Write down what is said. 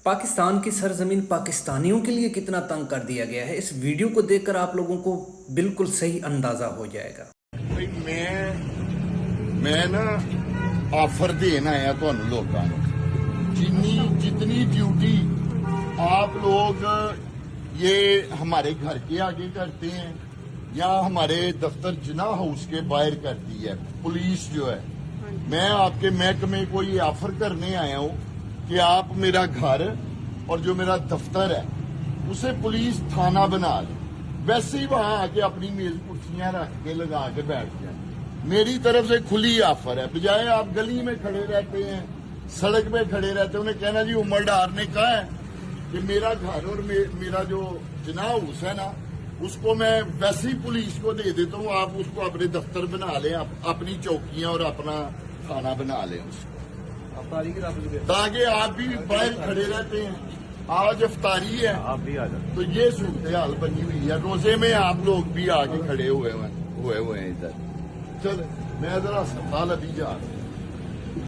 پاکستان کی سرزمین پاکستانیوں کے لیے کتنا تنگ کر دیا گیا ہے، اس ویڈیو کو دیکھ کر آپ لوگوں کو بالکل صحیح اندازہ ہو جائے گا۔ میں نا آفر دینا آیا تھانوں لوگوں جتنی ڈیوٹی آپ لوگ یہ ہمارے گھر کے آگے کرتے ہیں یا ہمارے دفتر جناح ہاؤس کے باہر کرتی ہے پولیس جو ہے، میں آپ کے محکمے کو یہ آفر کرنے آیا ہوں کہ آپ میرا گھر اور جو میرا دفتر ہے اسے پولیس تھانہ بنا لیں، ویسے ہی وہاں آ کے اپنی میز کرسیاں رکھ کے لگا کے بیٹھ جائیں۔ میری طرف سے کھلی آفر ہے، بجائے آپ گلی میں کھڑے رہتے ہیں، سڑک پہ کھڑے رہتے ہیں، انہیں کہنا جی عمر ڈار نے کہا ہے کہ میرا گھر اور میرا جو جناح ہاؤس ہے نا اس کو میں ویسے ہی پولیس کو دے دیتا ہوں، آپ اس کو اپنے دفتر بنا لیں، اپنی چوکیاں اور اپنا تھانہ بنا لیں اس کو، تاکہ آپ بھی باہر کھڑے رہتے ہیں۔ آج افطاری ہے تو یہ صورتحال بنی ہوئی ہے، روزے میں آپ لوگ بھی آگے کھڑے ہوئے ہیں ادھر۔ چل میں ذرا اسپتال ابھی جا رہا ہوں۔